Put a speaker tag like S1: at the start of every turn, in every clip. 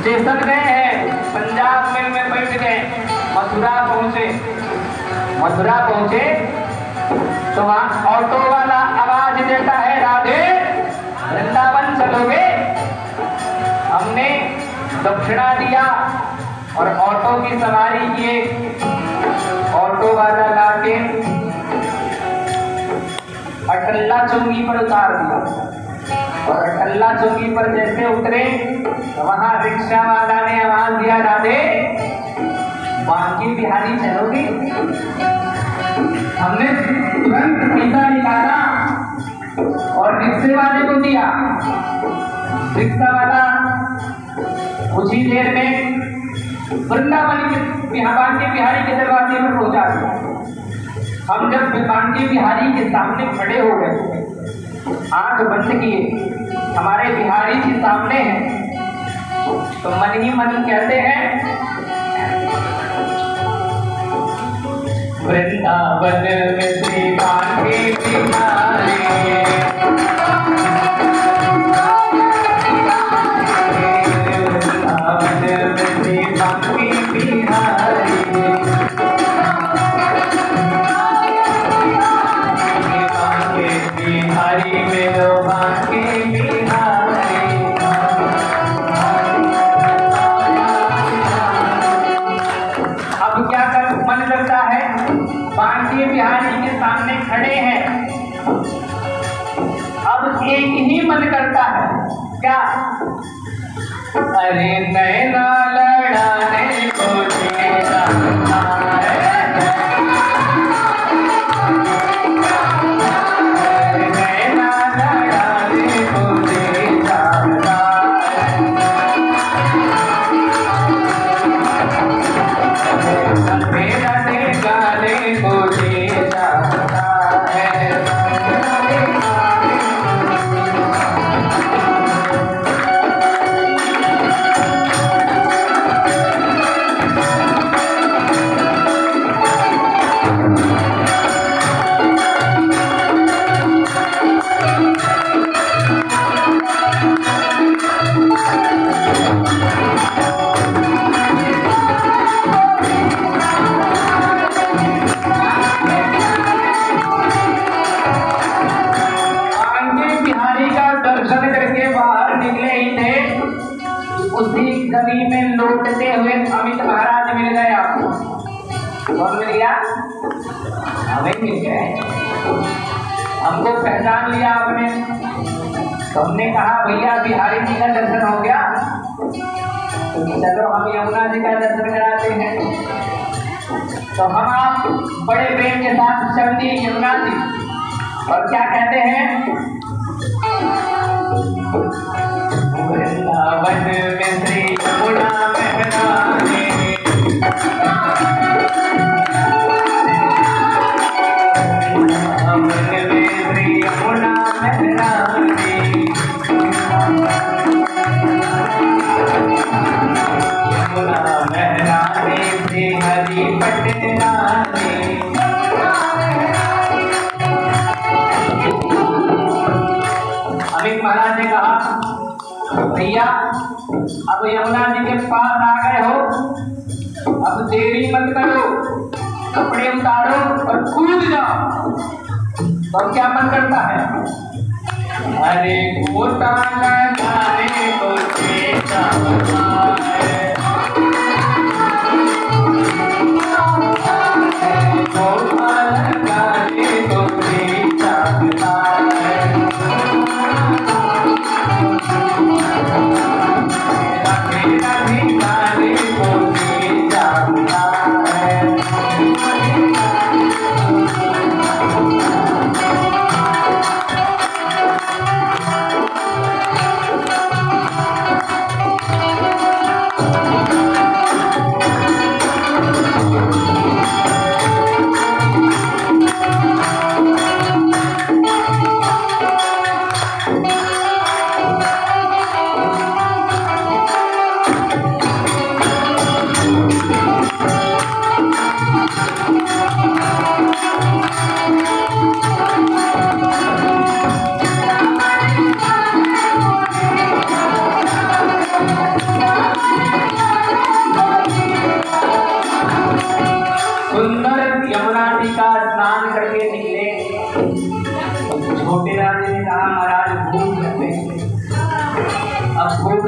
S1: Station गए हैं, Punjab mail में बैठ गए, मथुरा पहुंचे तो वहां ऑटो वाला आवाज देता है, राधे वृंदावन चलोगे। हमने दक्षिणा दिया और ऑटो की सवारी किए। ऑटो वाला लाके अटल्ला चौकी पर उतार दिया और अटल्ला चौकी पर जैसे उतरे तो वहां रिक्शा वाला ने आवाज दिया, राधे बांके बिहारी चलोगे। हमने तुरंत पैसा निकाला और रिक्शे वाले को दिया। रिक्शा वाला कुछ ही देर में वृंदावन के बांके बिहारी के दरवाजे पर पहुंचा दिया। हम जब बांके बिहारी के सामने खड़े हो गए, आंख बंद किए, हमारे बिहारी जी सामने हैं, तो मन ही मन कहते हैं, वृंदावन में श्री बांके बिहारी, वृंदावन में श्री बांके बिहारी, बांके बिहारी मेरो बांके बिहारी। अब क्या कर मन करता है, बांके बिहारी के सामने खड़े हैं, अब एक ही मन करता है, क्या? अरे नैना लड़ाने को जी चाहता है, नैना लड़ाने को जी चाहता है, मेरा गाने को जी चाहता है। उसी गली में लौटते हुए अमित महाराज मिल गए। आपको कौन मिल गया? हमें मिल गए, हमको पहचान लिया आपने। तो हमने कहा, भैया बिहारी जी का दर्शन हो गया, तो चलो हम यमुना जी का दर्शन कराते हैं। तो हम आप बड़े प्रेम के साथ चल दिए यमुना जी, और क्या कहते हैं, वृंदावन में श्री यमुना महरानी, वृंदावन में श्री यमुना महरानी, यमुना महरानी श्री हरि पटरानी। अमित महाराज ने कहा, भैया अब यमुना जी के पास आ गए हो, अब देरी मत करो, कपड़े उतारो और कूद जाओ। तो क्या मन करता है, अरे गोता लगाने को चेता है, गोता लगाने को चेता है,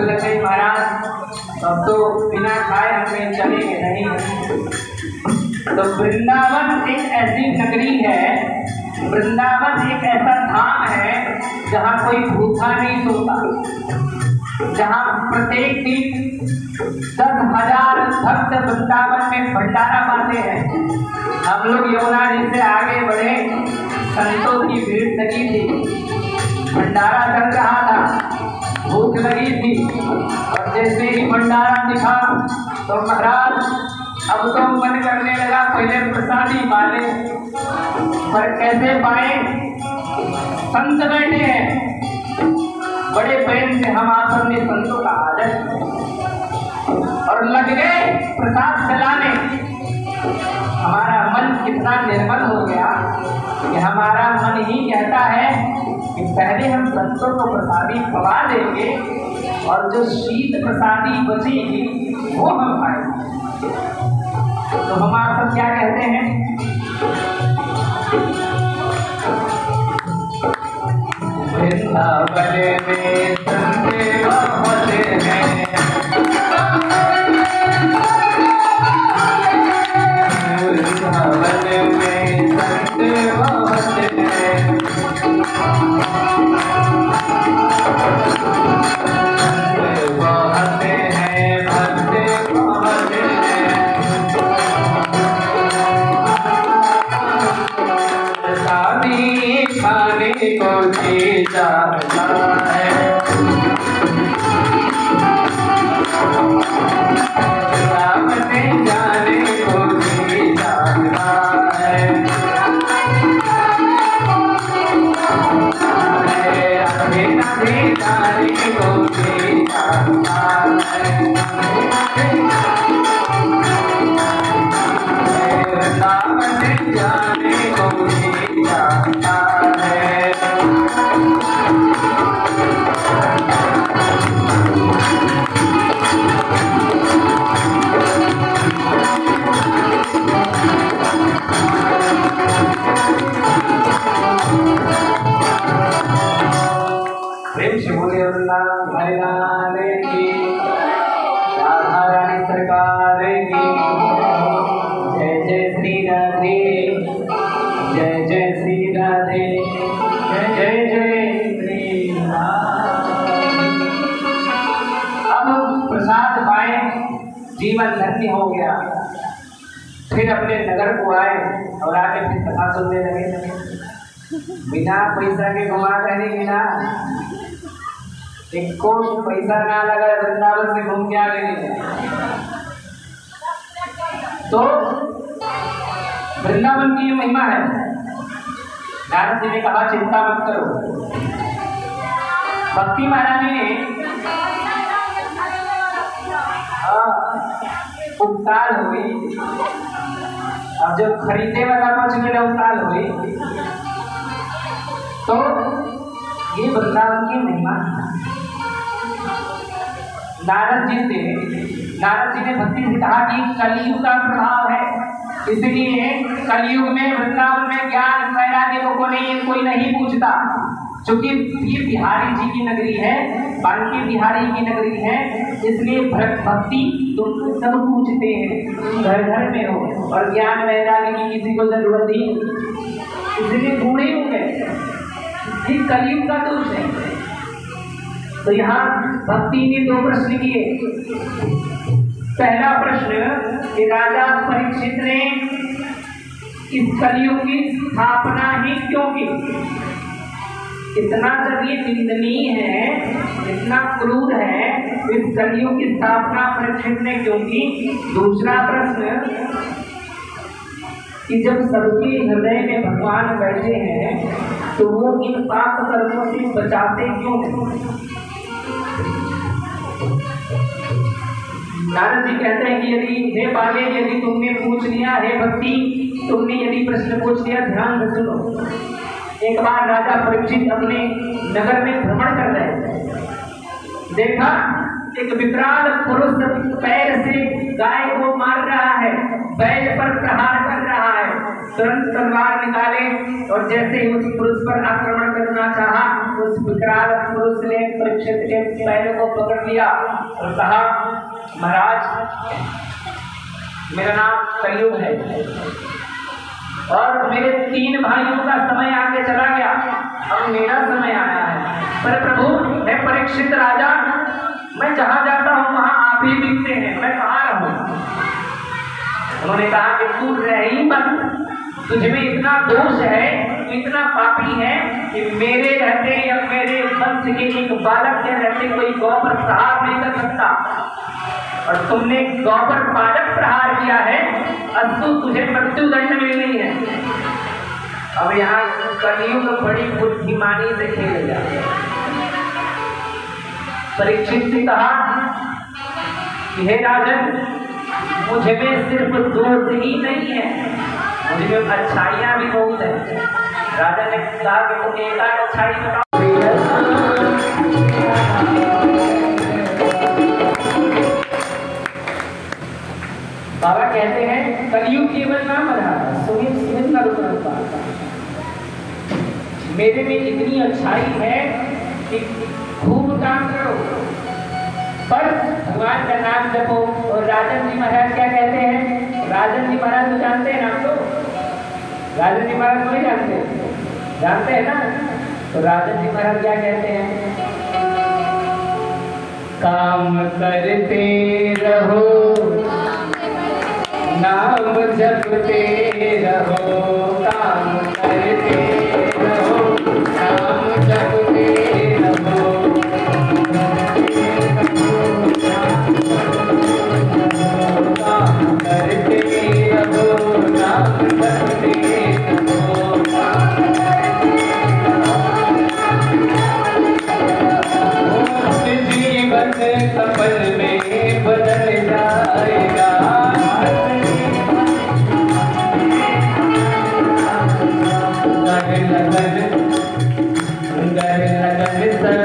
S1: लग गई महाराज, अब तो बिना खाए हमें चलेंगे नहीं। तो वृंदावन एक ऐसी नगरी है, वृंदावन एक ऐसा धाम है जहाँ कोई भूखा नहीं सोता, जहाँ प्रत्येक दिन 10,000 भक्त वृंदावन में भंडारा पाते हैं। हम लोग यमुना जी से आगे बढ़े, संतों की भीड़ लगी थी, भंडारा चल रहा था, भूख लगी थी, और जैसे ही भंडारा दिखा तो महाराज अब तो मन करने लगा पहले प्रसादी पाले, पर कैसे पाए? संत बैठे हैं, बड़े प्रेम से हम आसन में संतों का आदर, और लग गए प्रसाद चलाने। हमारा मन कितना निर्मल हो गया कि हमारा मन ही कहता है कि पहले हम संतों को प्रसादी खवा देंगे और जो शीत प्रसादी बचेगी वो हम खाएंगे। तो हम आप सब क्या कहते हैं? वृंदावन में संत बहुत हैं, वृंदावन में संत बहुत हैं, संत बहुत हैं, भक्त बहुत हैं, प्रसादी खाने को जी जाता है, सामने जाने को जी जाता है, आगे नहीं जाने को जी जाता है, सामने जाने को जी जाता है। प्रेम से बोले वृंदावन हरि लाल की, राधा रानी सरकार की, जय जय श्री राधे, जय जय श्री राधे, जय जय जय श्री राधे। अब प्रसाद पाए, जीवन धन्य हो गया। फिर अपने नगर को आए और आके फिर कथा सुनने लगे। बिना पैसा के घुमा करने बिना एक कोस पैसा ना लगा, वृंदावन से घूम के आ गए। तो वृंदावन की ये महिमा है। नारद जी ने कहा चिंता मत करो। भक्ति महारानी ने उपकाल हुई, अब जब खरीदे वाला कुछ मिला उपकाल हुई, तो ये वृंदावन की महिमा। नारद जी ने भक्ति से कहा कि कलयुग का प्रभाव है, इसलिए कलयुग में वृंदावन में ज्ञान वैराग्य को कोई नहीं पूछता। चूंकि ये बिहारी जी की नगरी है, बांके बिहारी की नगरी है, इसलिए भक्ति तो सब पूछते हैं, घर घर में हो, और ज्ञान वैराग्य की किसी को जरूरत ही, इसलिए बूढ़े हो गए। ये कलयुग का दोष है। तो यहाँ भक्ति ने 2 प्रश्न किए। पहला प्रश्न कि राजा परीक्षित ने इस कलयुग की स्थापना ही क्यों की? इतना जब ये निंदनीय है, इतना क्रूर है, इस कलयुग की स्थापना परीक्षित ने क्यों की? दूसरा प्रश्न कि जब सबके हृदय में भगवान बैठे हैं तो वो इन पाप कर्मों से बचाते क्यों हैं? नारद जी कहते हैं कि यदि हे बाले, यदि तुमने पूछ लिया, हे भक्ति, तुमने यदि प्रश्न पूछ लिया, ध्यान से सुनो। एक बार राजा परीक्षित अपने नगर में भ्रमण कर रहे थे। देखा एक विकराल पुरुष पैर से गाय को मार रहा है, बैल पर प्रहार कर रहा है, तुरंत तलवार निकाले और जैसे ही उस पुरुष पर आक्रमण करना चाहा, उस विकराल पुरुष ने परीक्षित के पैरों को पकड़ लिया और कहा, महाराज मेरा नाम कलयुग है और मेरे 3 भाइयों का समय आगे चला गया, अब मेरा समय आया है। पर प्रभु, मैं परीक्षित राजा, मैं जहां जाता हूं वहां आप ही दिखते हैं, मैं कहाँ रहूं? उन्होंने कहा कि तू रह ही मत, तुझमें इतना दोष है, तू इतना पापी है कि मेरे रहते या मेरे वंश के एक बालक के रहते कोई गौ पर प्रहार नहीं कर सकता, और तुमने गौ पर बालक प्रहार किया है, अस्तु तुझे मृत्युदंड मिलनी है। अब यहाँ कलयुग बड़ी बुद्धिमानी से खेल जाए। परीक्षित से कहा कि हे राजन, मुझ में सिर्फ दोष ही नहीं है, मुझ में अच्छाइयां भी बहुत है। राजा ने कहा कि तुम एक अच्छाई बताओ। बाबा कहते हैं कलयुग केवल नाम आधार, सुमित सुमित का रूप मेरे में इतनी अच्छाई है कि खूब काम करो, पर भगवान का नाम जपो। और राजन जी महाराज क्या कहते हैं? राजन जी महाराज तो जानते हैं नाम, तो राजन जी महाराज नहीं जानते हैं ना? तो राजन जी महाराज क्या कहते हैं? काम करते रहो, नाम जपते रहो, काम करते रहो, नाम जपते रहो, काम करते रहो, नाम जपते रहो, जीवन सफल में बदल जाएगा।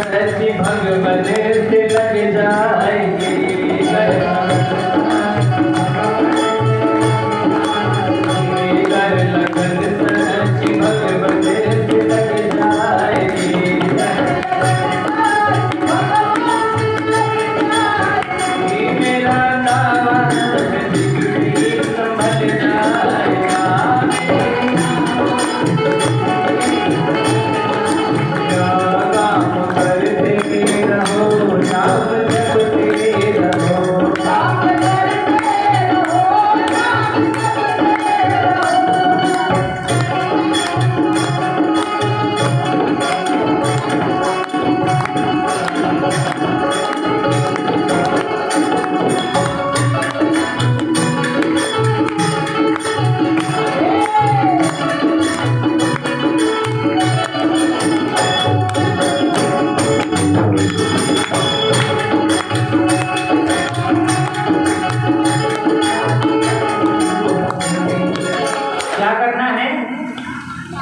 S1: सच्ची भगवत से लग जाएगी, लगन सच्ची भगवत से लग जाएगी। मेरा नाम संभल जाएगा।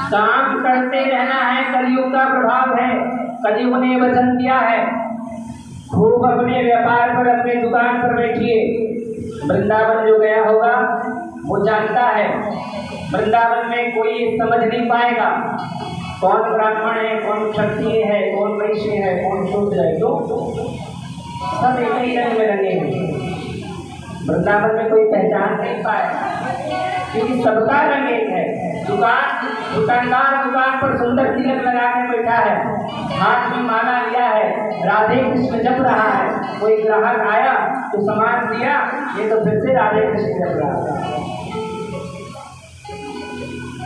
S1: काम करते रहना है, कलयुग का प्रभाव है। कलयुग ने वचन दिया है, खूब अपने व्यापार पर, अपने दुकान पर बैठिए। वृंदावन जो गया होगा वो जानता है, वृंदावन में कोई समझ नहीं पाएगा कौन ब्राह्मण है, कौन क्षत्रिय है, कौन वैश्य है, कौन शूद्र है। तो सब एक ही रंग में रंगे हैं। वृंदावन में कोई पहचान नहीं पाएगा, क्योंकि सबका रंग एक है। दुकानदार दुकान पर सुंदर तिलक लगा के बैठा है, हाथ में माला लिया है, राधे कृष्ण जप रहा है। कोई ग्राहक आया तो सामान दिया, ये तो फिर से राधे कृष्ण जप रहा है।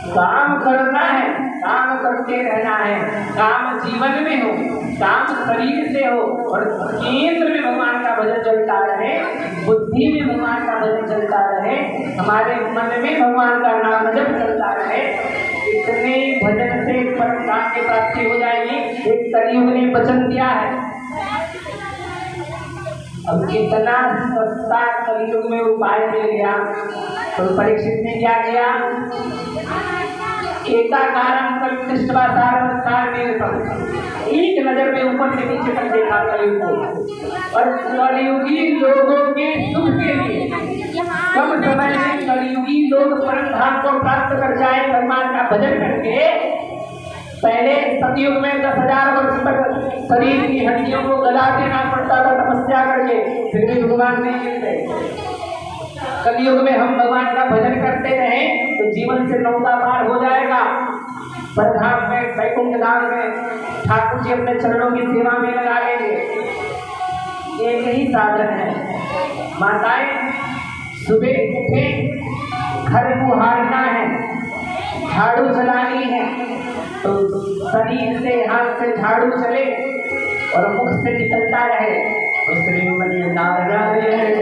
S1: काम करना है, काम करते रहना है। काम जीवन में हो, काम शरीर से हो, और केंद्र में भगवान का भजन चलता रहे, बुद्धि में भगवान का भजन चलता रहे, हमारे मन में भगवान का नाम जप चलता रहे। इतने भजन से परम की प्राप्ति हो जाएगी। एक कलयुग ने वचन दिया है। अब कितना सस्ता कलयुग में उपाय मिल गया। तो परीक्षित ने क्या किया? एकाकारं कल्पिष्टवा सारवत्कार मेरे पर एक नजर में ऊपर से नीचे तक देखा कलयुग को। और कलयुगी लोगों के सुख के लिए, कम समय में कलयुगी लोग लोग परम धाम को प्राप्त कर जाए भगवान का भजन करके। पहले सतयुग में 10,000 वर्ष तक शरीर की हड्डियों को गला देना पड़ता था तपस्या करके, फिर भी भगवान नहीं मिलते। कलयुग में हम भगवान का भजन करते रहे तो जीवन से नौका पार हो जाएगा। परधाम में वैकुंठ धाम में ठाकुर जी अपने चरणों की सेवा में लगा लेंगे। एक ही साधन है, माताएं सुबह उठे, घर को हारना है, झाड़ू चलानी है, तो शरीर से हाथ से झाड़ू चले और मुख से निकलता रहे नारायण नारायण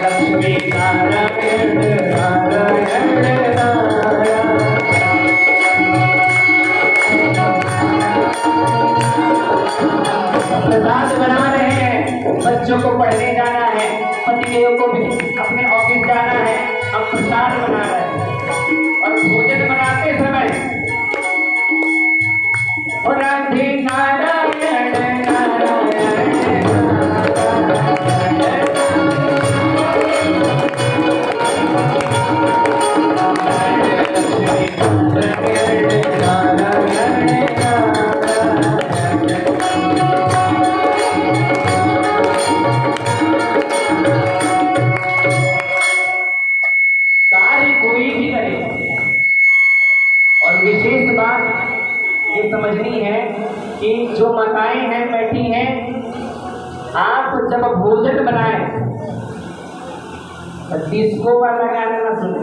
S1: लक्ष्मी नारायण नारायण प्रसाद बना रहे हैं, बच्चों को पढ़ने जाना है, पतिदेव को भी अपने ऑफिस जाना है, हम प्रसाद बना रहे हैं। और भोजन बनाते समय राधे नारायण नारायण ये समझनी है कि जो माताएं हैं बैठी हैं, आप जब भोजन बनाएं तो डिस्को वाला गाना ना सुने,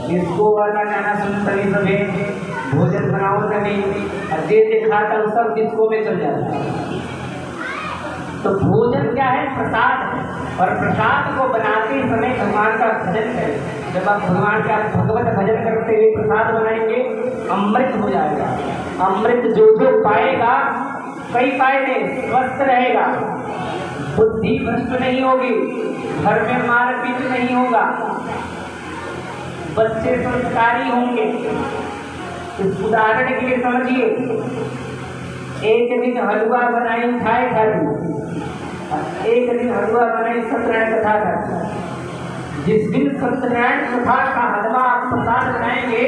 S1: डिस्को वाला गाना सुनते ही सभी भोजन बनाओ नहीं, जे खाता है सब डिस्को में चल जाता है। तो भोजन क्या है? प्रसाद है, और प्रसाद को बनाते समय भगवान का भजन करें। जब आप भगवान का भगवत भजन करते हुए प्रसाद बनाएंगे, अमृत हो जाएगा। अमृत जो जो पाएगा, कई फायदे, स्वस्थ रहेगा, बुद्धि भ्रष्ट नहीं होगी, घर में मारपीट नहीं होगा, बच्चे संस्कारी होंगे। इस उदाहरण के लिए समझिए, एक दिन हलवा बनाई खाए खाली, एक दिन हलवा बनाई सत्यनारायण कथा का। जिस दिन सत्यनारायण कथा का हलवा आप प्रसाद बनाएंगे,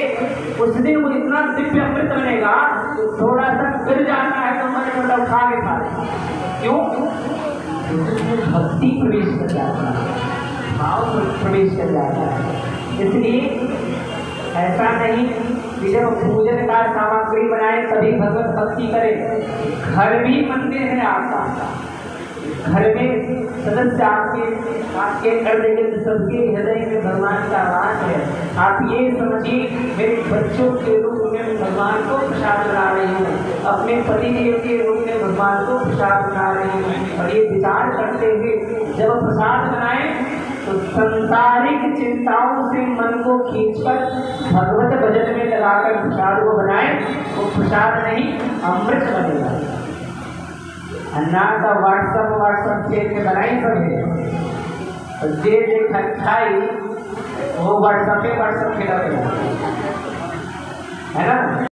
S1: उस दिन वो इतना दिव्य अमृत बनेगा, तो थोड़ा सा गिर जाता है तो मैंने मतलब उठा के खा ले। क्यों? उसमें भक्ति प्रवेश कर जाता है, भाव प्रवेश कर जाता है। इसलिए ऐसा नहीं कि जब भोजन का सामग्री बनाए तभी भगवत भक्ति करें। घर भी मंदिर है आपका, घर में सदस्य आपके कर देंगे तो सबके हृदय में भगवान का वास है। आप ये समझिए, मेरे बच्चों के रूप में भगवान को प्रसाद बना रही हूँ, अपने पतिदेव के रूप में भगवान को प्रसाद बना रही हूँ। और ये विचार करते हुए जब प्रसाद बनाए तो संसारिक चिंताओं से मन को खींचकर भगवत भजन में लगाकर प्रसाद को बनाए, वो प्रसाद नहीं अमृत बनेगा। अन्ना का व्हाट्सएप खेल के बनाई सभी, और जे खाई वो व्हाट्सएप खेला है ना।